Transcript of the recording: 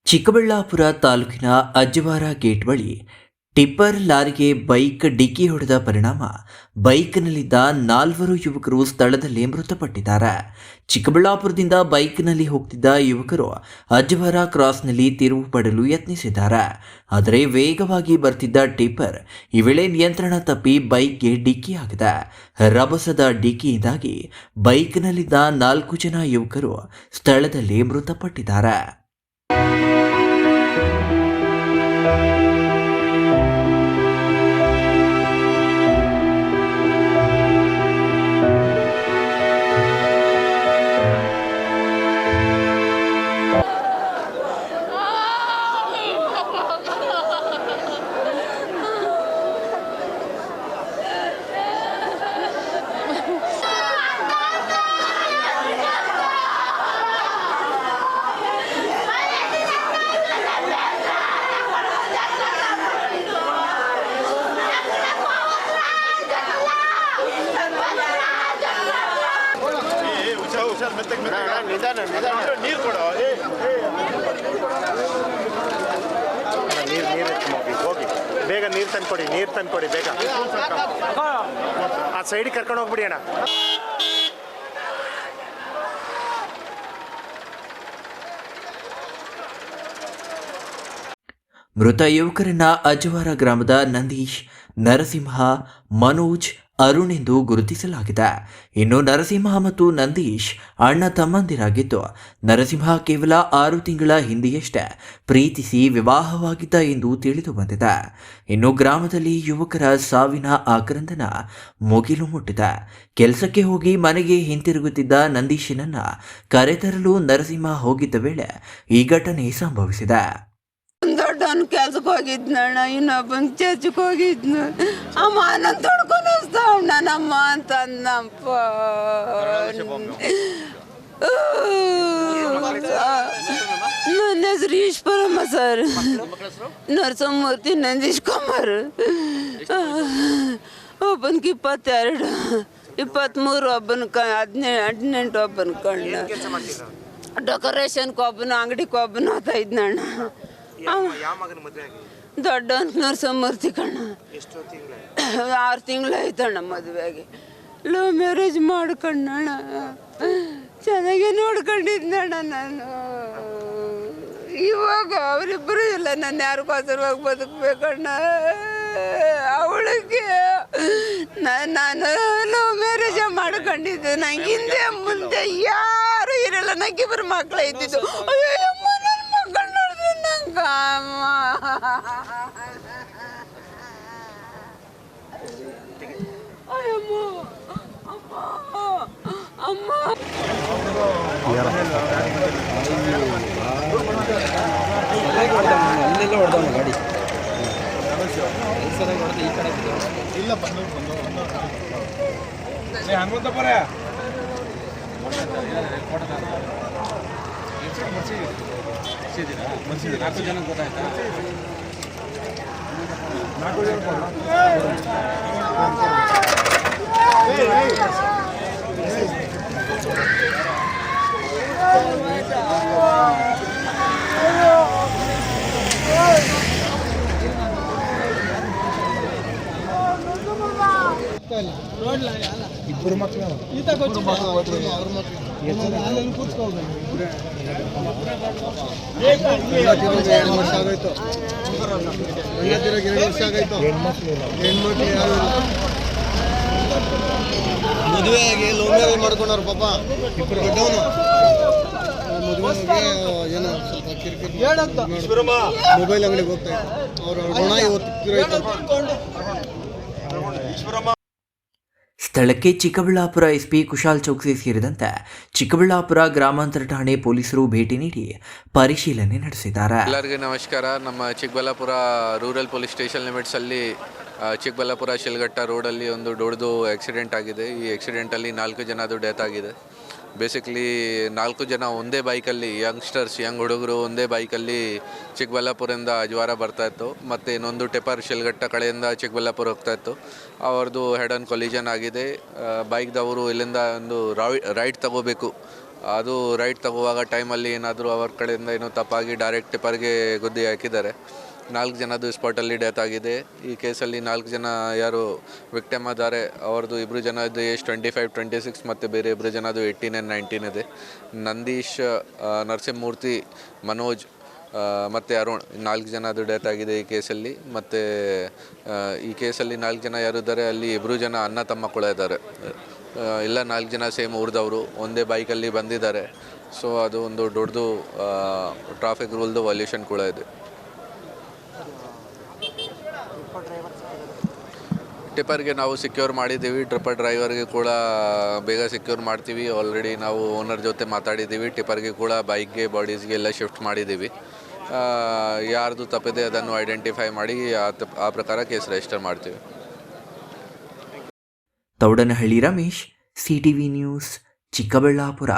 ಚಿಕ್ಕಬಳ್ಳಾಪುರ ತಾಲೂಕಿನ ಅಜ್ಜವಾರ ಗೇಟ್ ಬಳಿ ಟಿಪ್ಪರ್ ಲಾರಿಗೆ ಬೈಕ್ ಡಿಕ್ಕಿ ಹೊಡೆದ ಪರಿಣಾಮ ಬೈಕ್ನಲ್ಲಿದ್ದ 4 ಯುವಕರು ಸ್ಥಳದಲ್ಲೇ ಮೃತಪಟ್ಟಿದ್ದಾರೆ. ಚಿಕ್ಕಬಳ್ಳಾಪುರದಿಂದ ಬೈಕ್ನಲ್ಲಿ ಹೋಗ್ತಿದ್ದ ಯುವಕರು ಅಜ್ಜವಾರ ಕ್ರಾಸ್ನಲ್ಲಿ ತಿರುವು ಪಡೆಯಲು ಯತ್ನಿಸಿದ್ದಾರೆ. ಆದರೆ ವೇಗವಾಗಿ ಬರ್ತಿದ್ದ ಟಿಪ್ಪರ್ ಈ ವೇಳೆ ನಿಯಂತ್ರಣ ತಪ್ಪಿ ಬೈಕ್ಗೆ ಡಿಕ್ಕಿಯಾಗಿದೆ. ರಭಸದ ಡಿಕ್ಕಿಯಿಂದಾಗಿ ಬೈಕ್ನಲ್ಲಿದ್ದ 4 ಜನ ಯುವಕರು ಸ್ಥಳದಲ್ಲೇ ಮೃತಪಟ್ಟಿದ್ದಾರೆ. ನೀರು ಕೊಡು. ನೀರು ಹೋಗಿ ಬೇಗ ನೀರು ತಂದ್ಕೊಡಿ ಬೇಗ. ಆ ಸೈಡಿಗೆ ಕರ್ಕೊಂಡು ಹೋಗ್ಬಿಡಿ ಅಣ್ಣ. ಮೃತ ಯುವಕರನ್ನ ಅಜ್ಜವಾರ ಗ್ರಾಮದ ನಂದೀಶ್, ನರಸಿಂಹ, ಮನೋಜ್, ಅರುಣ್ ಎಂದು ಗುರುತಿಸಲಾಗಿದೆ. ಇನ್ನು ನರಸಿಂಹ ಮತ್ತು ನಂದೀಶ್ ಅಣ್ಣ ತಮ್ಮಂದಿರಾಗಿದ್ದು, ನರಸಿಂಹ ಕೇವಲ 6 ತಿಂಗಳ ಹಿಂದೆಯಷ್ಟೇ ಪ್ರೀತಿಸಿ ವಿವಾಹವಾಗಿದ್ದ ಎಂದು ತಿಳಿದು ಬಂದಿದೆ. ಇನ್ನು ಗ್ರಾಮದಲ್ಲಿ ಯುವಕರ ಸಾವಿನ ಆಕ್ರಂದನ ಮುಗಿಲು ಮುಟ್ಟಿದೆ. ಕೆಲಸಕ್ಕೆ ಹೋಗಿ ಮನೆಗೆ ಹಿಂತಿರುಗುತ್ತಿದ್ದ ನಂದೀಶನನ್ನ ಕರೆತರಲು ನರಸಿಂಹ ಹೋಗಿದ್ದ ವೇಳೆ ಈ ಘಟನೆ ಸಂಭವಿಸಿದೆ. ದೊಡ್ಡವನ್ ಕೆಲ್ಸಕ್ಕೆ ಹೋಗಿದ್ನಣ್ಣ, ಇನ್ನೊಬ್ಬನ್ ಚರ್ಚಕ್ಕೆ ಹೋಗಿದ್ನು. ಅಮ್ಮ ನನ್ನ ತೊಡ್ಕೊಂಡು ನನ್ನಮ್ಮ ಅಂತಂದಪ್ಪ. ನನ್ನ ಹೆಸರು ಈಶ್ವರಮ್ಮ ಸರ್. ನರಸಿಂಹಮೂರ್ತಿ, ನಂದೀಶ್ ಕುಮಾರ್. ಒಬ್ಬನಿಗೆ 22, 23, ಒಬ್ಬನ 18, ಒಬ್ಬನ ಕಣ್ಣ ಡೆಕೋರೇಷನ್ಗೆ ಒಬ್ಬನ ಅಂಗಡಿಗೆ ಒಬ್ಬನ ಓದ್ತಾ ಇದ್ನಣ್ಣ. ದೊಡ್ಡವನ್ ನರಸಿಂಹಮೂರ್ತಿ ಕಣ್ಣ. 6 ತಿಂಗಳಾಯ್ತಣ್ಣ ಮದುವೆಗೆ. ಲವ್ ಮ್ಯಾರೇಜ್ ಮಾಡ್ಕೊಂಡಣ್ಣ. ಚೆನ್ನಾಗಿ ನೋಡ್ಕೊಂಡಿದ್ನಣ್ಣ ನಾನು. ಇವಾಗ ಅವರಿಬ್ಬರು ಇಲ್ಲ, ನಾನು ಯಾರಿಗೋಸ್ಕರವಾಗಿ ಬದುಕಬೇಕಣ್ಣ. ಅವಳಿಗೆ ನಾನು ಲವ್ ಮ್ಯಾರೇಜ್ ಮಾಡ್ಕೊಂಡಿದ್ದೆ. ನಂಗೆ ಹಿಂದೆ ಮುಂದೆ ಯಾರು ಇರಲ್ಲ, ನಂಗಿಬ್ಬರು ಮಕ್ಕಳು ಇದ್ದಿದ್ದು. ಅಯ್ಯೋ ನನ್ನ ಮಕ್ಕಳು ನೋಡಿದ್ರೆ ನಂಗೆ ಅಮ್ಮ ಅಲ್ಲೆಲ್ಲ ಹೊಡೆದವನು ಗಾಡಿ ಈ ಕಡೆ ಇಲ್ಲ ಹನುಮಂತಪ್ಪರ 4 ಜನ ಗೊತ್ತಾಯ್ತಾ? 4 ಜನ ಇಬ್ಬರು ಮಕ್ಕಳು ಕೂತ್ಕೋಬೇಕು. 2 ವರ್ಷ ಆಗೋಯ್ತು. 2 ವರ್ಷ ಆಗೋಯ್ತು. ಹೆಣ್ಮಕ್ಳು ಯಾರು ಮದುವೆ ಆಗಿ ಲವ್ ಮ್ಯಾರೇಜ್ ಮಾಡ್ಕೊಂಡವ್ರು ಪಾಪ. ಇಬ್ಬರು ದೊಡ್ಡವನು ಮದುವೆಗೆ ಏನೋ ಸ್ವಲ್ಪ ಕಿರಿಕಿರಿ ಮೊಬೈಲ್ ಅಂಗಡಿಗೆ ಹೋಗ್ತಾ ಇತ್ತು. ಅವ್ರ ಗುಣ ಇವತ್ತು ಸ್ಥಳಕ್ಕೆ ಚಿಕ್ಕಬಳ್ಳಾಪುರ ಎಸ್ಪಿ ಕುಶಾಲ್ ಚೌಕ್ಸಿ ಸೇರಿದಂತೆ ಚಿಕ್ಕಬಳ್ಳಾಪುರ ಗ್ರಾಮಾಂತರ ಠಾಣೆ ಪೊಲೀಸರು ಭೇಟಿ ನೀಡಿ ಪರಿಶೀಲನೆ ನಡೆಸಿದ್ದಾರೆ. ಎಲ್ಲರಿಗೂ ನಮಸ್ಕಾರ. ನಮ್ಮ ಚಿಕ್ಕಬಳ್ಳಾಪುರ ರೂರಲ್ ಪೊಲೀಸ್ ಸ್ಟೇಷನ್ ಲಿಮಿಟ್ಸಲ್ಲಿ ಚಿಕ್ಕಬಳ್ಳಾಪುರ ಶಿಲ್ಘಟ್ಟ ರೋಡಲ್ಲಿ ಒಂದು ದೊಡ್ಡದು ಆಕ್ಸಿಡೆಂಟ್ ಆಗಿದೆ. ಈ ಆಕ್ಸಿಡೆಂಟಲ್ಲಿ 4 ಜನದು ಡೆತ್ ಆಗಿದೆ. ಬೇಸಿಕ್ಲಿ 4 ಜನ ಒಂದೇ ಬೈಕಲ್ಲಿ, ಯಂಗ್ ಹುಡುಗರು ಒಂದೇ ಬೈಕಲ್ಲಿ ಚಿಕ್ಕಬಳ್ಳಾಪುರದಿಂದ ಅಜ್ವಾರ ಬರ್ತಾಯಿತ್ತು. ಮತ್ತು ಇನ್ನೊಂದು ಟಿಪ್ಪರ್ ಶಿಲ್ಘಟ್ಟ ಕಡೆಯಿಂದ ಚಿಕ್ಕಬಳ್ಳಾಪುರ ಹೋಗ್ತಾಯಿತ್ತು. ಅವ್ರದ್ದು ಹೆಡ್ ಆನ್ ಕೊಲಿಜನ್ ಆಗಿದೆ. ಬೈಕ್ದವರು ಇಲ್ಲಿಂದ ಒಂದು ರೈಟ್ ತಗೋಬೇಕು ಅದು ರೈಟ್ ತಗೋವಾಗ ಟೈಮಲ್ಲಿ ಏನಾದರೂ ಅವ್ರ ಕಡೆಯಿಂದ ಏನೋ ತಪ್ಪಾಗಿ ಡೈರೆಕ್ಟ್ ಟಿಪ್ಪರ್ಗೆ ಗುದ್ದಿ ಹಾಕಿದ್ದಾರೆ. 4 ಜನದ್ದು ಸ್ಪಾಟಲ್ಲಿ ಡೆತ್ ಆಗಿದೆ. ಈ ಕೇಸಲ್ಲಿ 4 ಜನ ಯಾರು ವಿಕ್ಟಿಮ್ ಆದರೆ ಅವ್ರದ್ದು 2 ಜನದ್ದು ಏಜ್ 25, 26 ಮತ್ತು ಬೇರೆ 2 ಜನದ್ದು 18 and 19 ಇದೆ. ನಂದೀಶ್, ನರಸಿಂಹಮೂರ್ತಿ, ಮನೋಜ್ ಮತ್ತು ಅರುಣ್ 4 ಜನದ್ದು ಡೆತ್ ಆಗಿದೆ ಈ ಕೇಸಲ್ಲಿ. ಮತ್ತು ಈ ಕೇಸಲ್ಲಿ 4 ಜನ ಯಾರಿದ್ದಾರೆ ಅಲ್ಲಿ 2 ಜನ ಅಣ್ಣ ತಮ್ಮ ಕೂಡ ಇದ್ದಾರೆ. ಎಲ್ಲ 4 ಜನ ಸೇಮ್ ಊರ್ದವರು, ಒಂದೇ ಬೈಕಲ್ಲಿ ಬಂದಿದ್ದಾರೆ. ಸೊ ಅದು ಒಂದು ದೊಡ್ಡದು ಟ್ರಾಫಿಕ್ ರೂಲ್ದು ವೈಲೇಷನ್ ಕೂಡ ಇದೆ. ಟಿಪ್ಪರ್ಗೆ ನಾವು ಸಿಕ್ಯೂರ್ ಮಾಡಿದ್ದೀವಿ. ಟಿಪ್ಪರ್ ಡ್ರೈವರ್ಗೆ ಕೂಡ ಬೇಗ ಸಿಕ್ಯೂರ್ ಮಾಡ್ತೀವಿ. ಆಲ್ರೆಡಿ ನಾವು ಓನರ್ ಜೊತೆ ಮಾತಾಡಿದ್ದೀವಿ. ಟಿಪ್ಪರ್ಗೆ ಕೂಡ ಬೈಕ್ಗೆ, ಬಾಡೀಸ್ಗೆ ಎಲ್ಲ ಶಿಫ್ಟ್ ಮಾಡಿದ್ದೀವಿ. ಯಾರ್ದು ತಪ್ಪಿದೆ ಅದನ್ನು ಐಡೆಂಟಿಫೈ ಮಾಡಿ ಆ ಪ್ರಕಾರ ಕೇಸ್ ರಿಜಿಸ್ಟರ್ ಮಾಡ್ತೀವಿ. Thoudanahalli Ramesh, CTV news, Chikkaballapur.